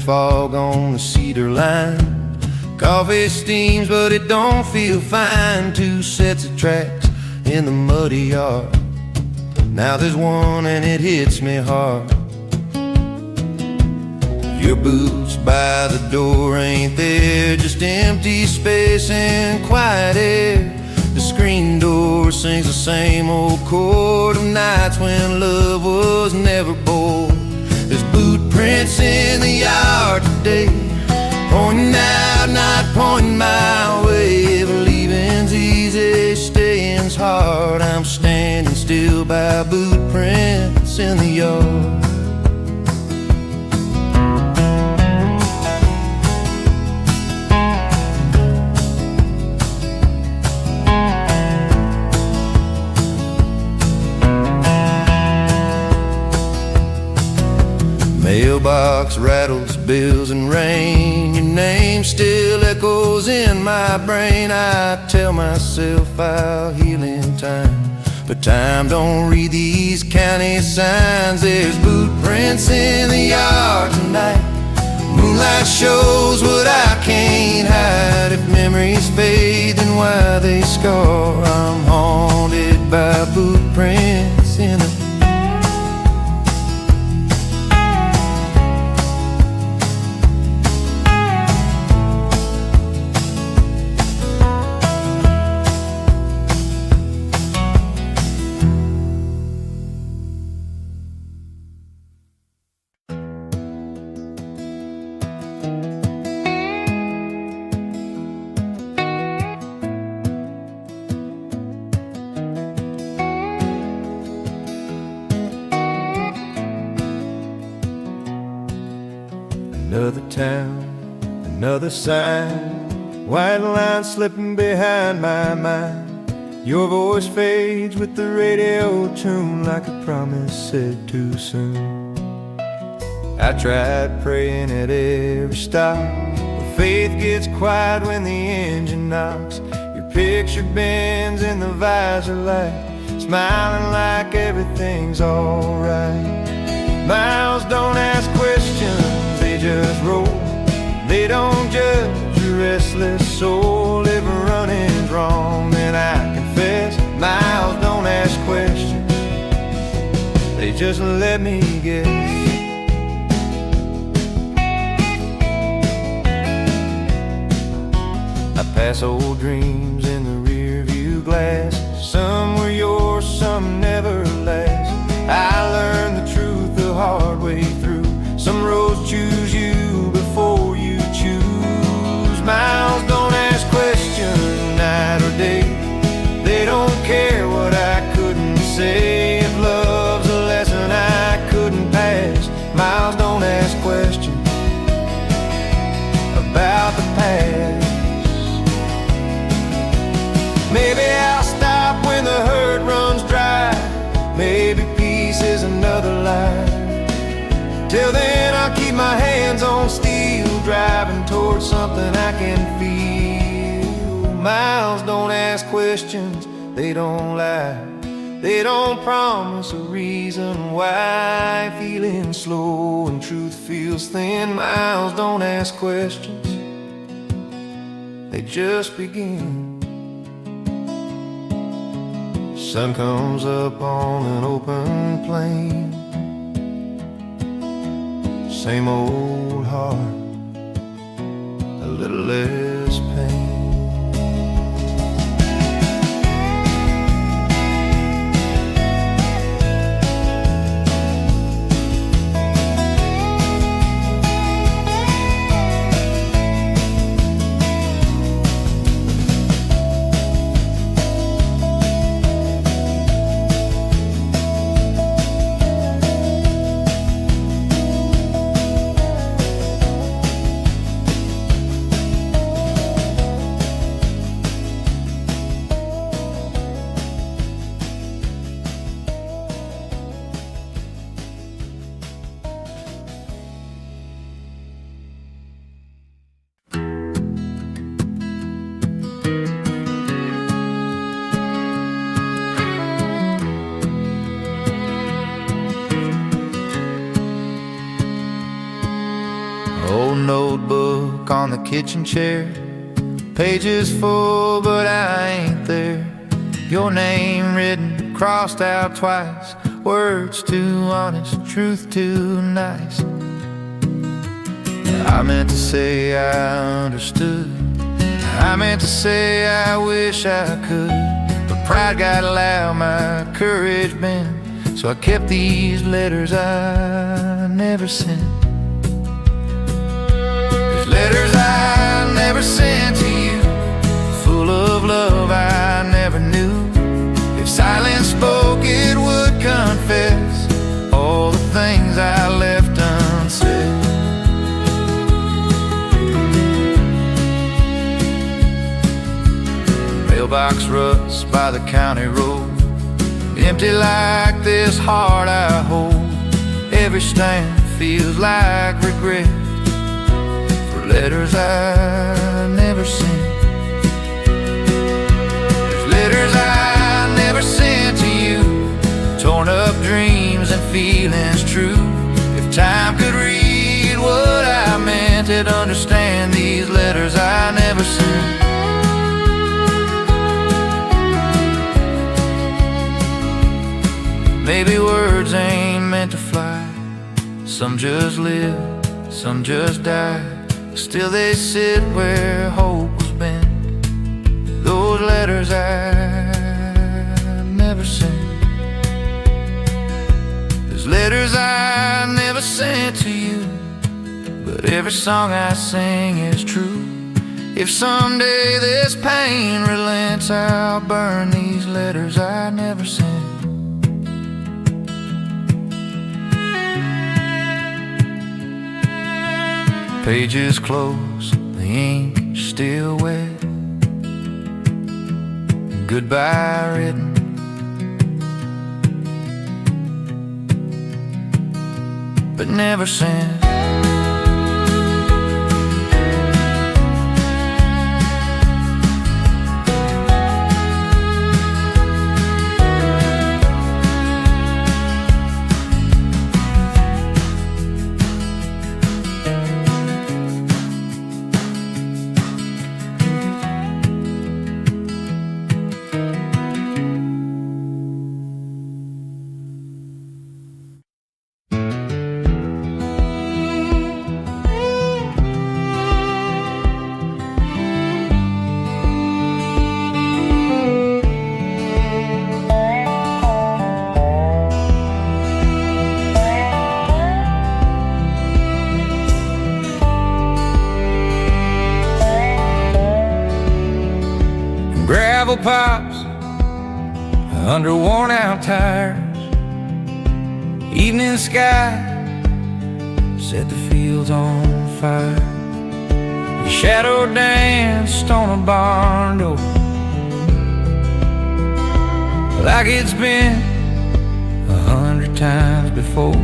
fog on the cedar line. Coffee steams, but it don't feel fine. Two sets of tracks in the muddy yard. Now there's one and it hits me hard. Your boots by the door ain't there, just empty space and quiet air. The screen door sings the same old chord of nights when love was never bored. There's boot prints in the yard today, pointing out, not pointing my way. Believing's easy, staying's hard. I'm standing still by boot prints in the yard. Mailbox rattles, bills and rain. Your name still echoes in my brain. I tell myself I'll heal in time, but time don't read these county signs. There's boot prints in the yard tonight. Moonlight shows what I can't hide. If memories fade, then why they scar? I'm haunted by boot prints in the another town, another sign, white line slipping behind my mind. Your voice fades with the radio tune like a promise said too soon. I tried praying at every stop, but faith gets quiet when the engine knocks. Your picture bends in the visor light, smiling like everything's alright. Miles don't ask questions, they just roll. They don't judge your restless soul. If running's wrong, then I confess. Miles don't ask questions, they just let me guess. I pass old dreams in the rear view glass. Some were yours, some never last. I learned the truth the hard way through. Some roads choose you before you choose. Miles don't ask questions night or day. They don't care what I couldn't say. If love's a lesson I couldn't pass, miles don't ask questions about the past. Maybe I'll stop when the hurt runs dry. Maybe peace is another life. Till then I'll keep my hands on steel, driving towards something I can feel. Miles don't ask questions, they don't lie. They don't promise a reason why. Feeling slow and truth feels thin. Miles don't ask questions, they just begin. Sun comes up on an open plain. Same old heart, a little less pain. Old notebook on the kitchen chair, pages full but I ain't there. Your name written, crossed out twice, words too honest, truth too nice. I meant to say I understood, I meant to say I wish I could, but pride got loud, my courage bent, so I kept these letters I never sent. There's letters I never sent to you, full of love I never knew. If silence spoke, it would confess all the things I left unsaid. Mailbox ruts by the county road, empty like this heart I hold. Every stamp feels like regret for letters I never sent. There's letters I never sent to you, torn up dreams and feelings true. If time could read what I meant, it'd understand these letters I never sent. Maybe words ain't meant to fly, some just live, some just die. Still they sit where hope was bent, those letters I never sent. There's letters I never sent to you, but every song I sing is true. If someday this pain relents, I'll burn these letters I never sent. Pages close, the ink still wet, goodbye written, but never sent. Gravel pops under worn out tires, evening sky set the fields on fire. Your shadow danced on a barn door like it's been 100 times before.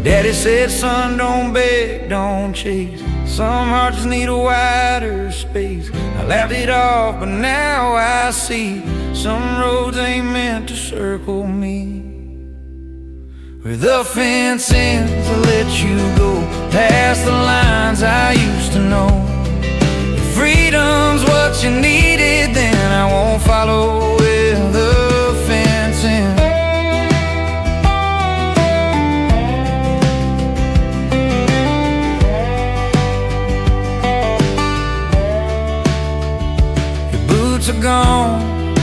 Daddy said, son, don't beg, don't chase, some hearts just need a wider space. I laughed it off, but now I see some roads ain't meant to circle me. Where the fence ends, I let you go past the lines I used to know. If freedom's what you needed, then I won't follow where the fence ends. Are gone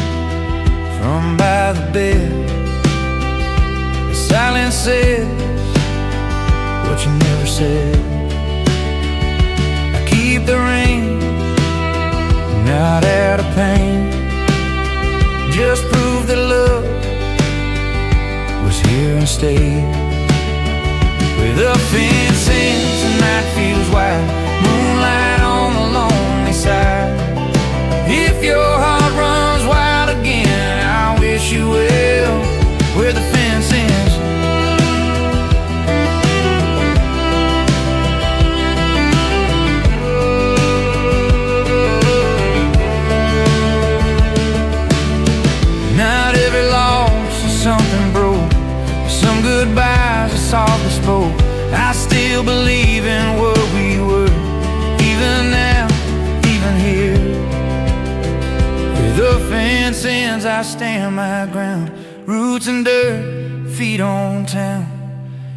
from by the bed. The silence says what you never said. I keep the ring, not out of pain, just prove that love was here and stayed. Where the fence ends, the night feels wide, moonlight on the lonely side. If your heart runs wild again, I wish you well where the fence ends. Not every loss is something broke, some goodbyes are softly spoke. I I stand my ground. Roots and dirt, feet on town.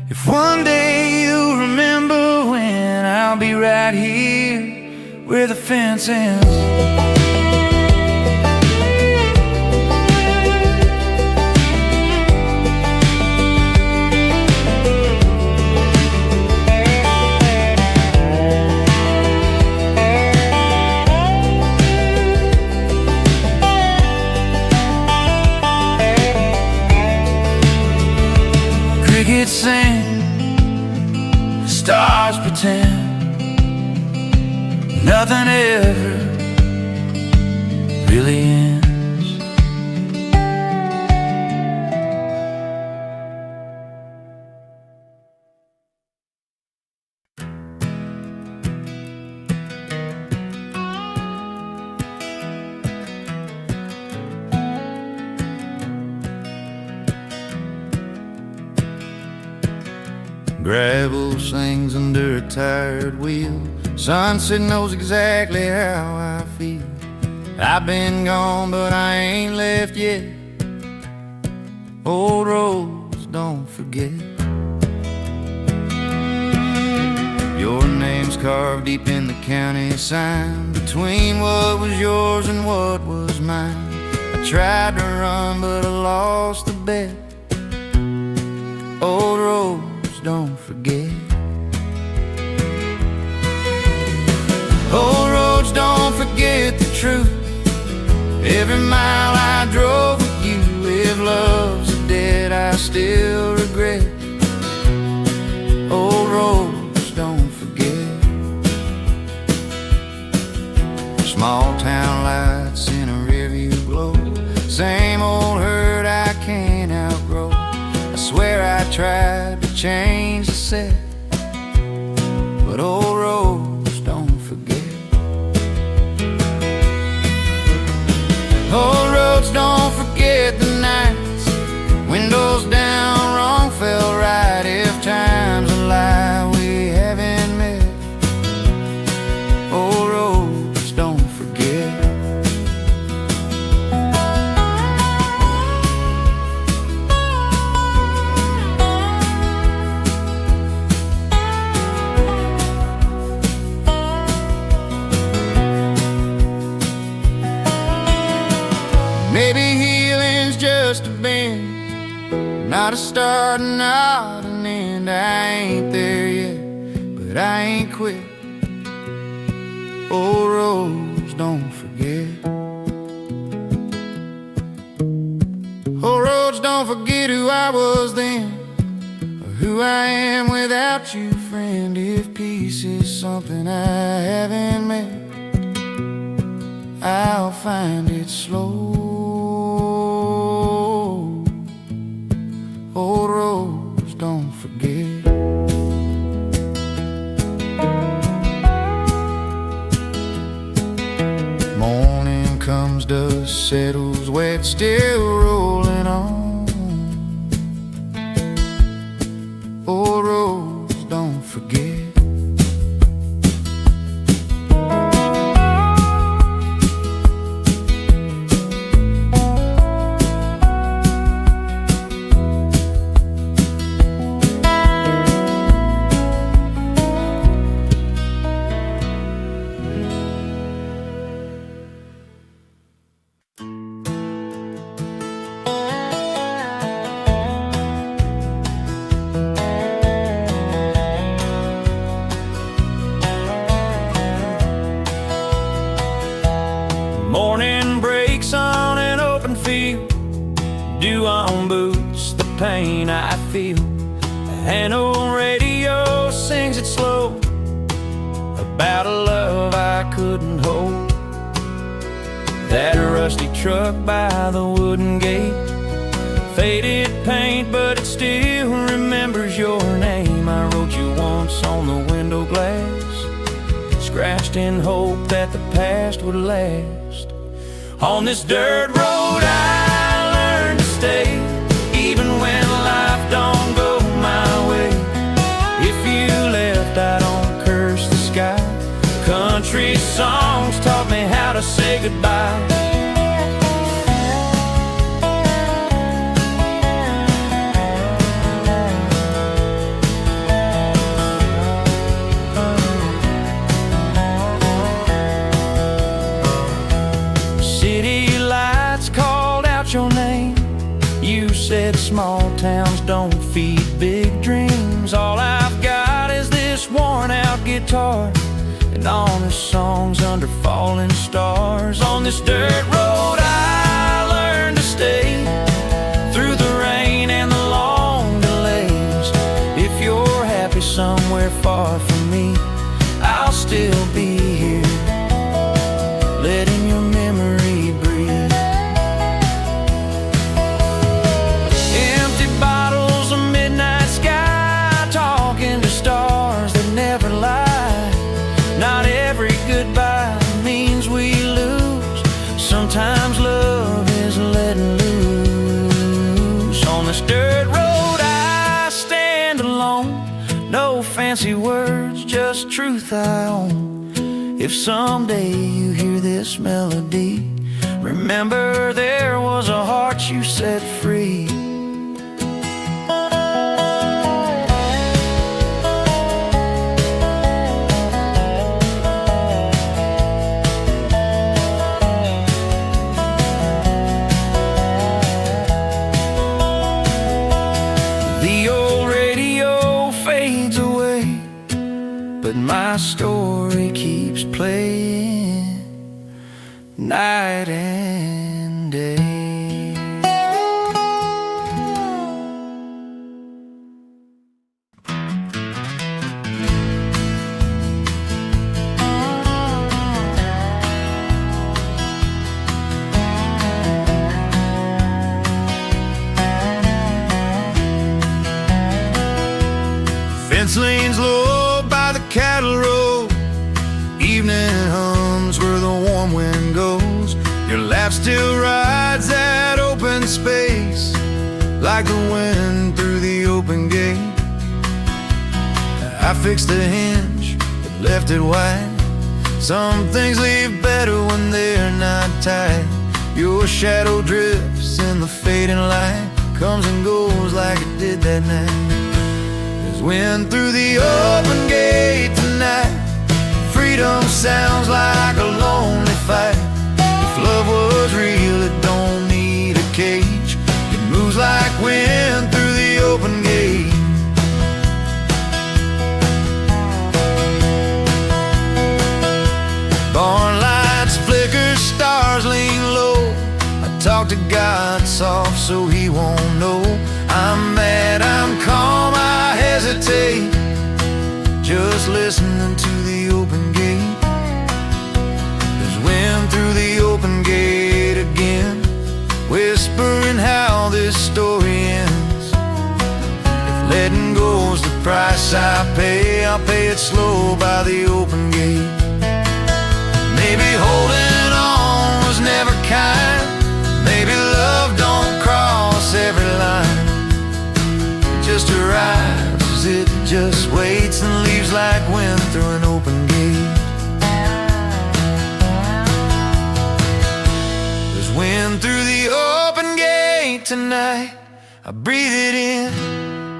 If one day you remember when, I'll be right here where the fence ends. Crickets sing, stars pretend nothing ever really ends. Gravel sings under a tired wheel. Sunset knows exactly how I feel. I've been gone, but I ain't left yet. Old roads, don't forget. Your name's carved deep in the county sign, between what was yours and what was mine. I tried to run, but I lost the bet. Old roads, don't forget. Old roads, don't forget the truth. Every mile I drove with you, if love's a debt I still regret. Old roads, don't forget. Small town lights in a rearview glow, same old hurt I can't outgrow. I swear I tried to change the set, but old roads, don't forget. Old roads, don't forget the nights, windows down, wrong felt right. If time's a lie, we haven't met. Old roads, don't forget. Maybe healing's just a bend, not a start, not an end. I ain't there yet, but I ain't quit. Old roads, don't forget. Old roads, don't forget who I was then, or who I am without you, friend. If peace is something I haven't met, I'll find it slow. Old roads, don't forget. Morning comes, dust settles, wet, still rolling on. Old roads, don't forget. Morning breaks on an open field, dew on boots, the pain I feel. An old radio sings it slow, about a love I couldn't hold. That rusty truck by the wooden gate, faded paint, but it still remembers your name. I wrote you once on the window glass, scratched in hope that the past would last. On this dirt road I learned to stay, even when life don't go my way. If you left, I don't curse the sky. Country songs taught me how to say goodbye. don't feed big dreams. All I've got is this worn-out guitar and honest songs under falling stars. On this dirt road I learned to stay through the rain and the long delays. If you're happy somewhere far from me, I'll still be here, letting your memory breathe. Empty bottles, a midnight sky, talking to stars that never lie. Not every goodbye means we lose. Sometimes love is letting loose. On this dirt road I stand alone. No fancy words, just truth I own. If someday you hear this melody, remember there was a heart you set free. The old radio fades away, but my story keeps playing night and day. Fence lanes low by the cattle road, evening hums where the warm wind goes. Your laugh still rides that open space, like the wind through the open gate. I fixed the hinge, but left it wide. Some things leave better when they're not tied. Your shadow drifts in the fading light, comes and goes like it did that night. There's wind through the open gate tonight. Freedom sounds like a lonely fight. If love was real, it don't need a cage. It moves like wind through the open gate. Barn lights flicker, stars lean low. I talk to God soft so he won't know. I'm mad, I'm calm, I hesitate, just listening to the open gate. There's wind through the open gate again, whispering how this story ends. If letting go's the price I pay, I'll pay it slow by the open gate. Maybe holding on was never kind. Maybe love don't cross every line. It just arrives, it just waits and leaves like wind through an open gate. There's wind through the open gate tonight. I breathe it in,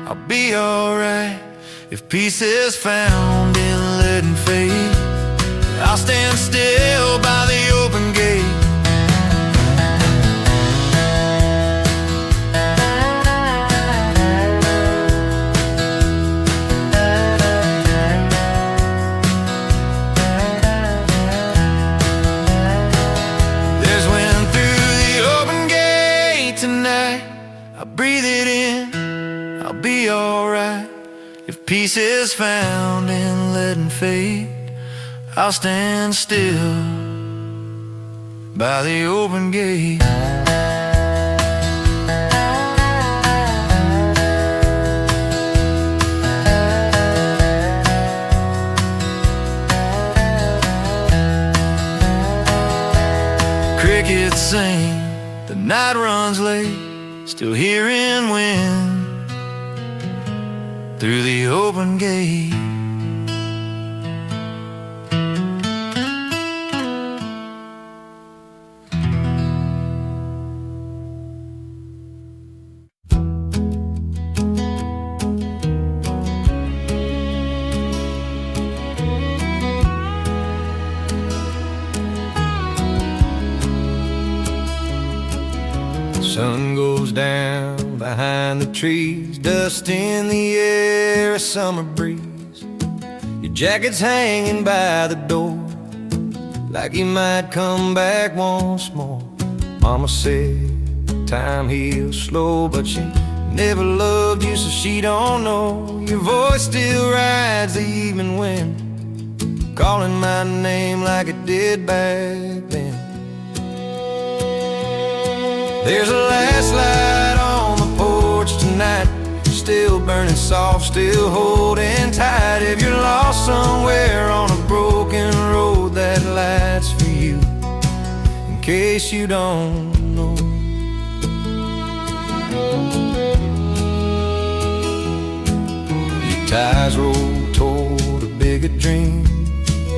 I'll be alright. If peace is found in letting fade, I'll stand still by the open gate. There's wind through the open gate tonight. I breathe it in, I'll be alright. If peace is found in letting fade, I'll stand still by the open gate. Crickets sing, the night runs late, still hearing wind through the open gate. Sun goes down behind the trees, dust in the air, a summer breeze. Your jacket's hanging by the door, like you might come back once more. Mama said time heals slow, but she never loved you, so she don't know. Your voice still rides the evening wind, calling my name like it did back then. There's a last light on the porch tonight, still burning soft, still holding tight. If you're lost somewhere on a broken road, that light's for you, in case you don't know. Your ties roll toward a bigger dream,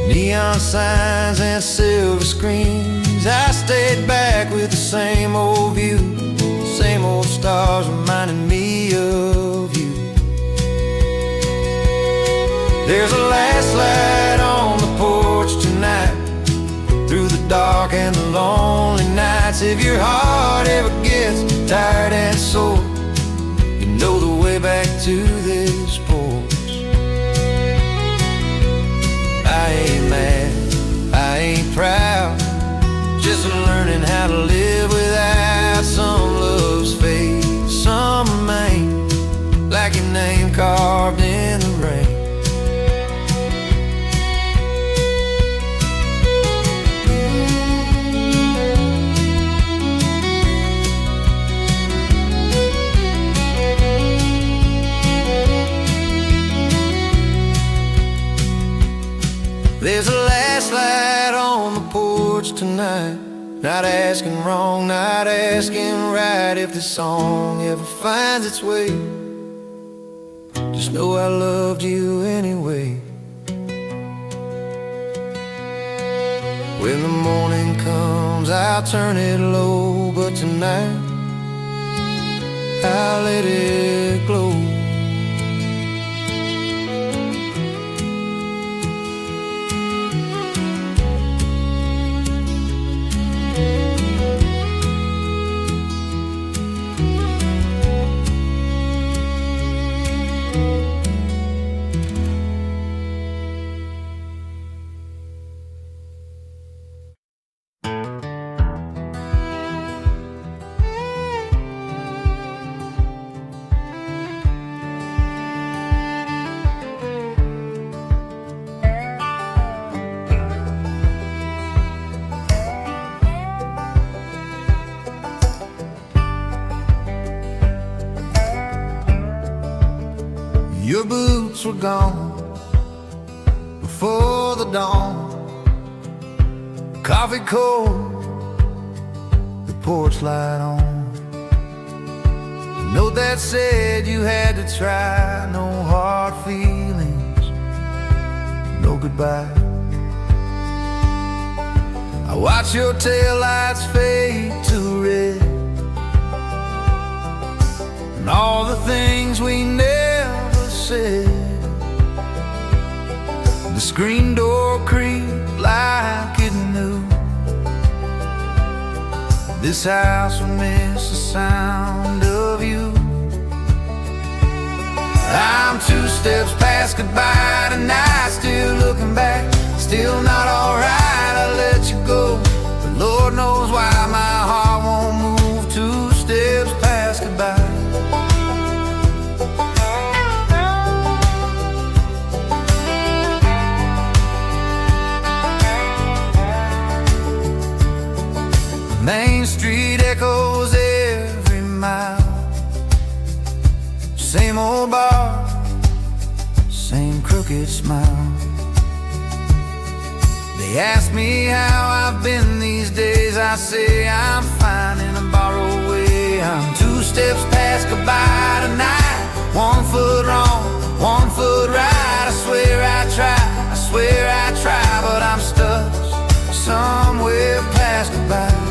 neon signs and silver screens. I stayed back with the same old view, same old stars reminding me of you. There's a last light on the porch tonight, through the dark and the lonely nights. If your heart ever gets tired and sore, you know the way back to this porch. I ain't mad, I ain't proud, just learning how to live without. Some loves fade, some remain, like your name carved in the rain. There's a last light on the porch tonight, not asking wrong, not asking right. If this song ever finds its way, just know I loved you anyway. When the morning comes, I'll turn it low, but tonight I'll let it glow. Your boots were gone before the dawn, coffee cold, the porch light on. A note that said you had to try, no hard feelings, no goodbye. I watch your taillights fade to red, and all the things we never said. The screen door creaked like it knew this house would miss the sound of you. I'm 2 steps past goodbye tonight, still looking back, still not alright. I let you go, but Lord knows why my heart won't move 2 steps past goodbye. Main Street echoes every mile, same old bar, same crooked smile. They ask me how I've been these days, I say I'm fine in a borrowed way. I'm 2 steps past goodbye tonight, 1 foot wrong, 1 foot right. I swear I try, I swear I try, but I'm stuck somewhere past goodbye.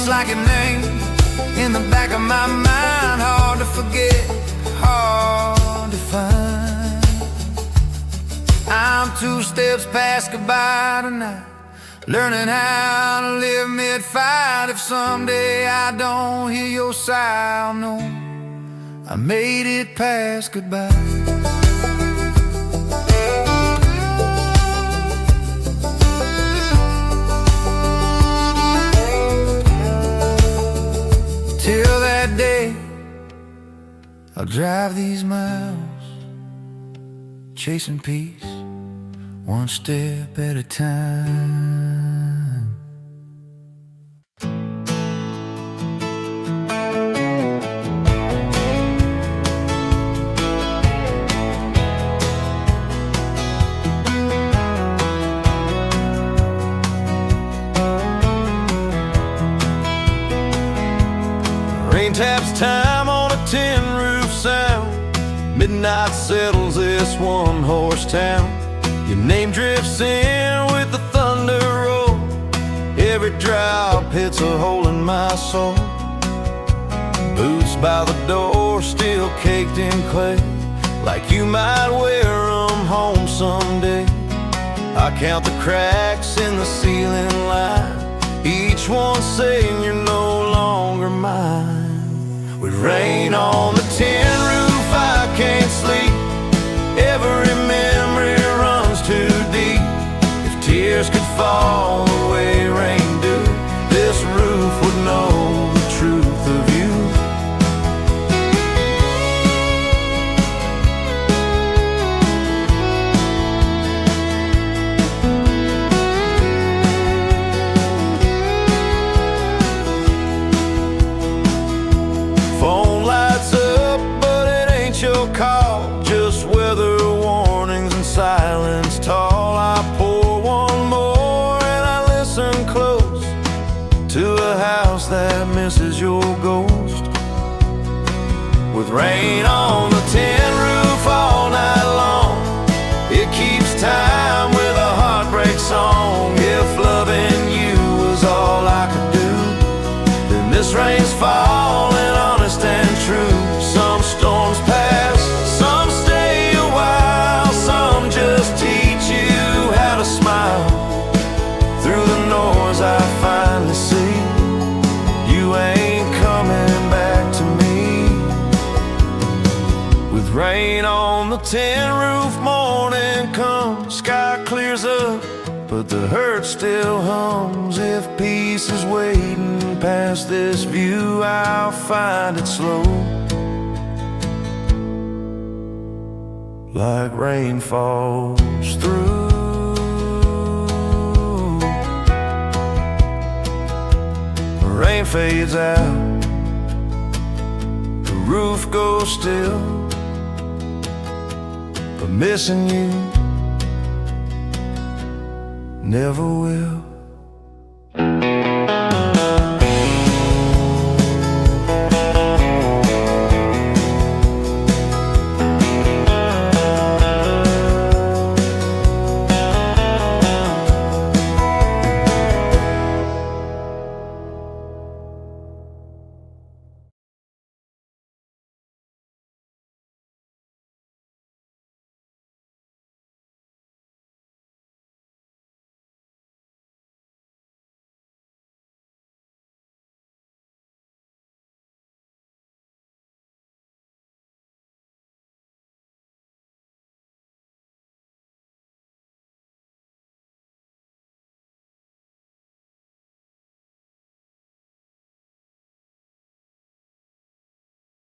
Like a name in the back of my I'm 2 steps past goodbye tonight, learning how to live mid-fight. If someday I don't hear your sigh, I'll know I made it past goodbye. Till that day, I'll drive these miles, chasing peace, one step at a time. Rain taps time on a tin roof sound. Midnight settles this one-horse town. Your name drifts in with the thunder roll. Every drop hits a hole in my soul. Boots by the door, still caked in clay, like you might wear them home someday. I count the cracks in the ceiling line, each one saying you're no longer mine. With rain on the tin roof, I can't sleep. Every memory runs too deep. If tears could fall the way rain do, this roof would know the truth of you. Phone lights up, but it ain't your call. Just weather warnings and silence tall. I pour one more and I listen close to a house that misses your ghost. With rain on the tin roof all night long, it keeps time with a heartbreak song. If loving you was all I could do, then this rain's falling honest and true. Some storms pass, some stay a while, some just teach you how to smile. Through the noise I finally see you ain't coming back to me. With rain on the tin roof, morning comes, sky clears up, but the hurt still hums. If peace is waiting past this view, I'll find it slow, like rain falls through. Rain fades out, the roof goes still, but missing you never will.